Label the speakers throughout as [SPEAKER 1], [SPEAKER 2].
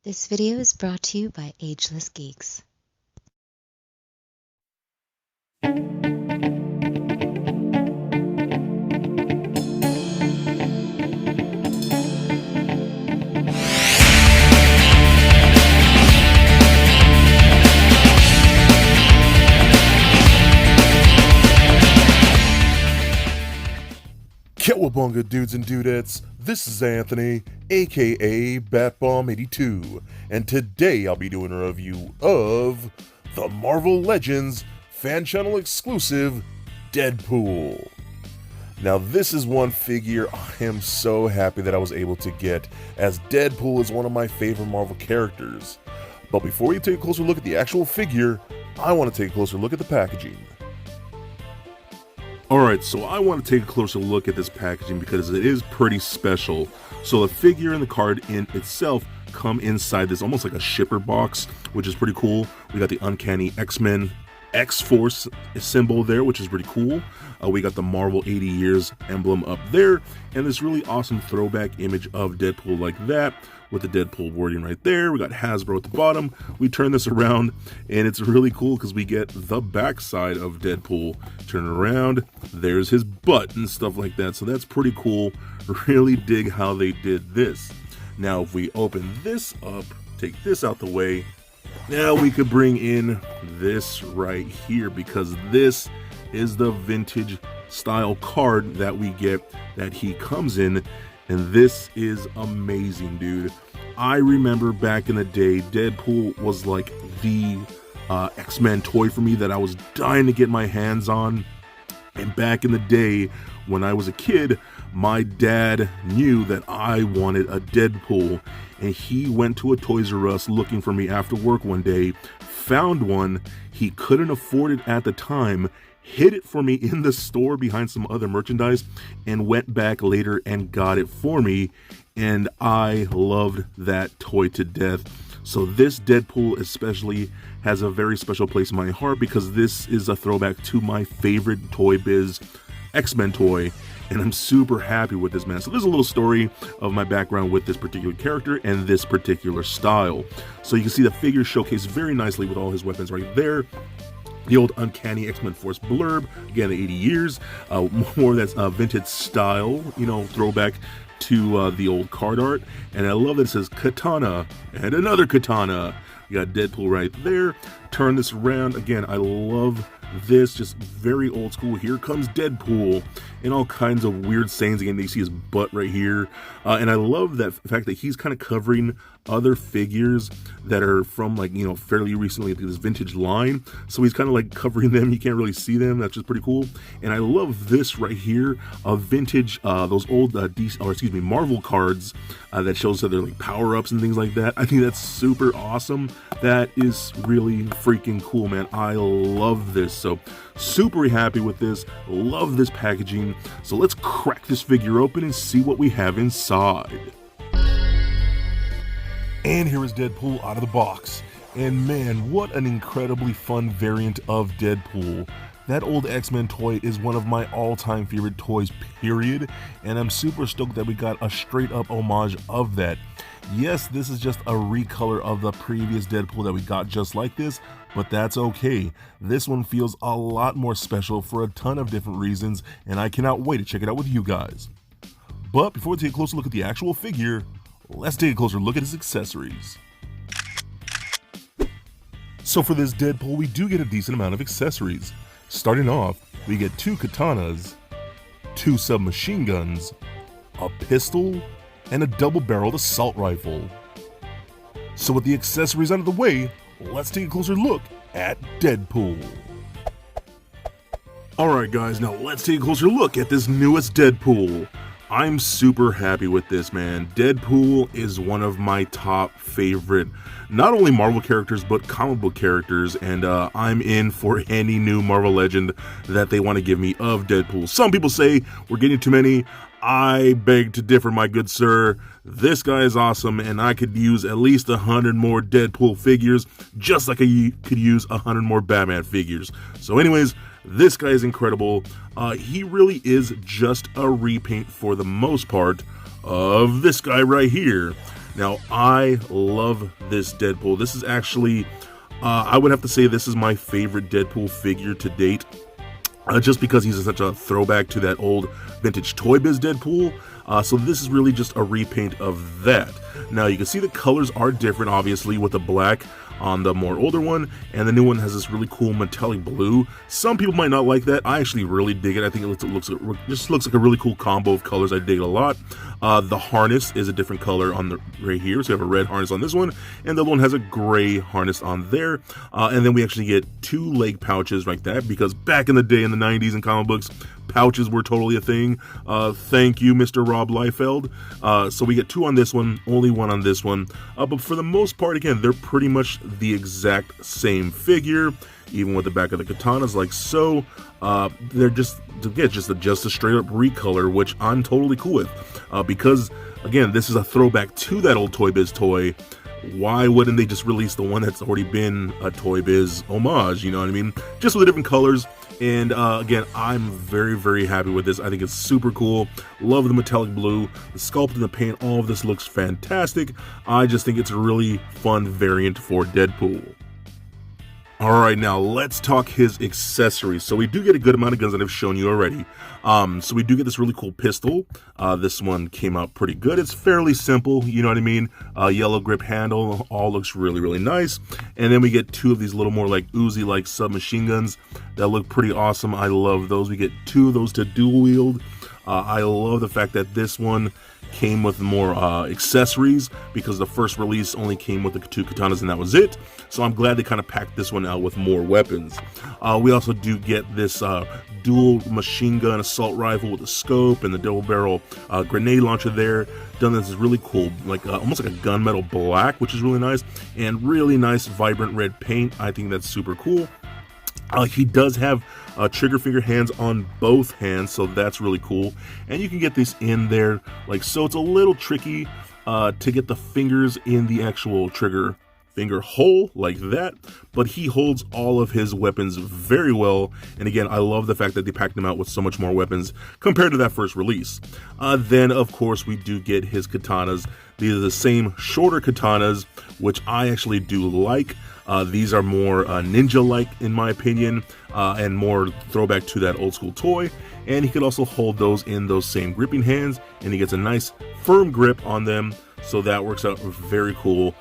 [SPEAKER 1] This video is brought to you by Ageless Geeks.
[SPEAKER 2] Cowabunga dudes and dudettes, this is Anthony, aka Batbomb82, and today I'll be doing a review of the Marvel Legends fan channel exclusive Deadpool. Now this is one figure I am so happy that I was able to get, as Deadpool is one of my favorite Marvel characters. But before we take a closer look at the actual figure, I want to take a closer look at the packaging. Alright, so I want to take a closer look at this packaging because it is pretty special. So the figure and the card in itself come inside this almost like a shipper box, which is pretty cool. We got the Uncanny X-Men X-Force symbol there, which is pretty cool. We got the Marvel 80 years emblem up there, and this really awesome throwback image of Deadpool like that, with the Deadpool wording right there. We got Hasbro at the bottom. We turn this around, and it's really cool because we get the backside of Deadpool. Turn it around, there's his butt and stuff like that, so that's pretty cool. Really dig how they did this. Now, if we open this up, take this out the way, now we could bring in this right here, because this is the vintage style card that we get that he comes in, and this is amazing, dude. I remember back in the day, Deadpool was like the X-Men toy for me that I was dying to get my hands on. And back in the day, when I was a kid, my dad knew that I wanted a Deadpool, and he went to a Toys R Us looking for me after work one day, found one. He couldn't afford it at the time, hid it for me in the store behind some other merchandise, and went back later and got it for me, and I loved that toy to death. So this Deadpool especially has a very special place in my heart, because this is a throwback to my favorite Toy Biz X-Men toy, and I'm super happy with this, man. So there's a little story of my background with this particular character and this particular style. So you can see the figure showcased very nicely with all his weapons right there. The old Uncanny X-Men Force blurb, again, 80 years, more of that vintage style, you know, throwback to the old card art. And I love that it says Katana and another Katana. You got Deadpool right there. Turn this around. Again, I love this, just very old school. Here comes Deadpool, and all kinds of weird sayings. Again, you see his butt right here, and I love that fact that he's kind of covering other figures that are from, like, you know, fairly recently, this vintage line. So he's kind of like covering them. You can't really see them. That's just pretty cool. And I love this right here, a vintage, those old Marvel cards that shows that they're like power-ups and things like that. I think that's super awesome. That is really freaking cool, man. I love this. So super happy with this. Love this packaging. So let's crack this figure open and see what we have inside. And here is Deadpool out of the box. And man, what an incredibly fun variant of Deadpool. That old X-Men toy is one of my all-time favorite toys, period. And I'm super stoked that we got a straight-up homage of that. Yes, this is just a recolor of the previous Deadpool that we got just like this, but that's okay. This one feels a lot more special for a ton of different reasons, and I cannot wait to check it out with you guys. But before we take a closer look at the actual figure, let's take a closer look at his accessories. So for this Deadpool, we do get a decent amount of accessories. Starting off, we get 2 katanas, 2 submachine guns, a pistol, and a double-barreled assault rifle. So with the accessories out of the way, let's take a closer look at Deadpool. Alright guys, now let's take a closer look at this newest Deadpool. I'm super happy with this, man. Deadpool is one of my top favorite, not only Marvel characters, but comic book characters, and I'm in for any new Marvel Legend that they want to give me of Deadpool. Some people say we're getting too many. I beg to differ, my good sir. This guy is awesome, and I could use at least 100 more Deadpool figures, just like I could use 100 more Batman figures. So anyways, this guy is incredible. He really is just a repaint for the most part of this guy right here. Now, I love this Deadpool. This is actually, I would have to say this is my favorite Deadpool figure to date. Just because he's such a throwback to that old vintage Toy Biz Deadpool. So this is really just a repaint of that. Now you can see the colors are different, obviously, with the black on the more older one, and the new one has this really cool metallic blue. Some people might not like that. I actually really dig it. I think it just looks like a really cool combo of colors. I dig it a lot. The harness is a different color on the right here, so you have a red harness on this one, and the other one has a gray harness on there. And then we actually get 2 leg pouches like that, because back in the day in the 90s in comic books, pouches were totally a thing. Thank you, Mr. Rob Liefeld. So we get 2 on this one, only 1 on this one. But for the most part, again, they're pretty much the exact same figure, even with the back of the katanas like so. They're just a straight up recolor, which I'm totally cool with. Because, again, this is a throwback to that old Toy Biz toy. Why wouldn't they just release the one that's already been a Toy Biz homage, you know what I mean? Just with the different colors. And again, I'm very, very happy with this. I think it's super cool. Love the metallic blue, the sculpt and the paint, all of this looks fantastic. I just think it's a really fun variant for Deadpool. Alright, now let's talk his accessories. So we do get a good amount of guns that I've shown you already. So we do get this really cool pistol. This one came out pretty good. It's fairly simple, you know what I mean? Yellow grip handle, all looks really, really nice. And then we get 2 of these little more like Uzi-like submachine guns that look pretty awesome. I love those. We get 2 of those to dual wield. I love the fact that this one came with more accessories, because the first release only came with the 2 katanas and that was it. So I'm glad they kind of packed this one out with more weapons. We also do get this dual machine gun assault rifle with a scope and the double barrel grenade launcher there. Done this is really cool, like almost like a gunmetal black, which is really nice, and really nice vibrant red paint. I think that's super cool. He does have trigger finger hands on both hands, so that's really cool. And you can get this in there like so. It's a little tricky to get the fingers in the actual trigger finger hole like that, but he holds all of his weapons very well. And again, I love the fact that they packed him out with so much more weapons compared to that first release. Then of course we do get his katanas. These are the same shorter katanas, which I actually do like. These are more ninja-like in my opinion, and more throwback to that old school toy. And he could also hold those in those same gripping hands, and he gets a nice firm grip on them, so that works out very cool.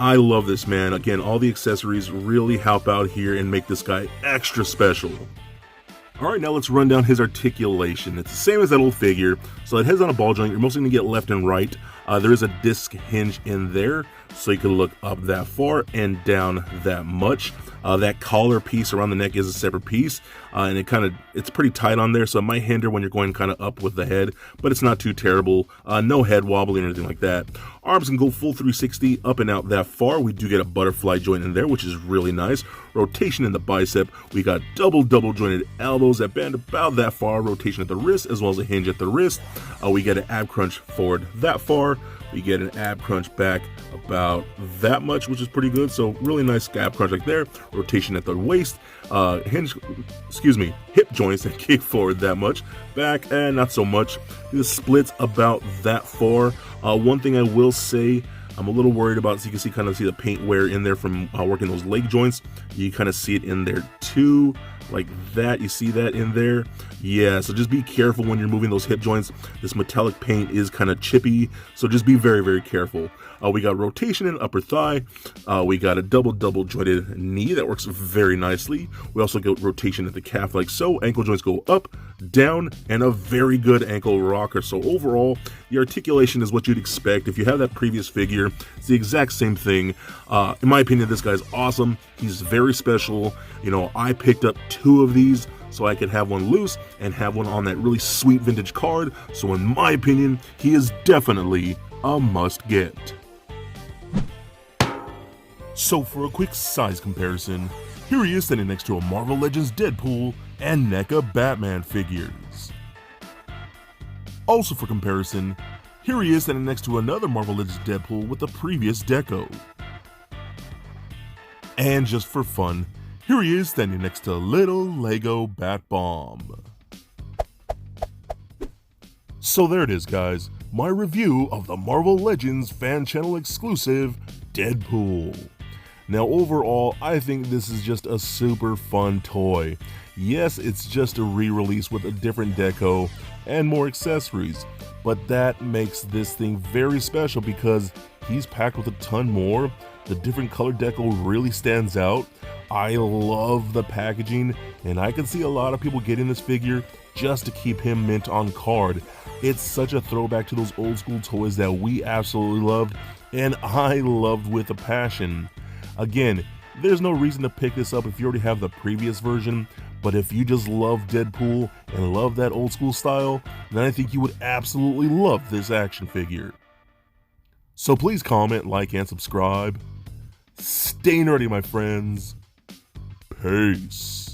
[SPEAKER 2] I love this, man. Again, all the accessories really help out here and make this guy extra special. Alright, now let's run down his articulation. It's the same as that old figure. So it heads on a ball joint. You're mostly going to get left and right. There is a disc hinge in there, so you can look up that far and down that much. That collar piece around the neck is a separate piece, and it's pretty tight on there, so it might hinder when you're going kind of up with the head, but it's not too terrible. No head wobbling or anything like that. Arms can go full 360 up and out that far. We do get a butterfly joint in there, which is really nice. Rotation in the bicep. We got double jointed elbows that bend about that far. Rotation at the wrist, as well as a hinge at the wrist. We get an ab crunch forward that far. We get an ab crunch back about that much, which is pretty good. So really nice ab crunch like there. Rotation at the waist, hip joints that kick forward that much. Back and not so much. The splits about that far. One thing I will say, I'm a little worried about, so you can see the paint wear in there from working those leg joints. You kind of see it in there too, like that. You see that in there? Yeah, so just be careful when you're moving those hip joints. This metallic paint is kind of chippy, so just be very, very careful. We got rotation in upper thigh. We got a double jointed knee that works very nicely. We also get rotation at the calf like so. Ankle joints go up, down, and a very good ankle rocker. So overall, the articulation is what you'd expect. If you have that previous figure, it's the exact same thing. In my opinion, this guy's awesome. He's very special. You know, I picked up 2 of these so I could have one loose and have one on that really sweet vintage card. So in my opinion, he is definitely a must get. So for a quick size comparison, here he is standing next to a Marvel Legends Deadpool and NECA Batman figures. Also for comparison, here he is standing next to another Marvel Legends Deadpool with the previous deco. And just for fun, here he is standing next to little Lego Bat Bomb. So there it is, guys. my review of the Marvel Legends fan channel exclusive Deadpool. Now overall, I think this is just a super fun toy. Yes, it's just a re-release with a different deco and more accessories, but that makes this thing very special because he's packed with a ton more. The different color deco really stands out. I love the packaging, and I can see a lot of people getting this figure just to keep him mint on card. It's such a throwback to those old school toys that we absolutely loved, and I loved with a passion. Again, there's no reason to pick this up if you already have the previous version, but if you just love Deadpool and love that old school style, then I think you would absolutely love this action figure. So please comment, like, and subscribe. Stay nerdy, my friends. Peace.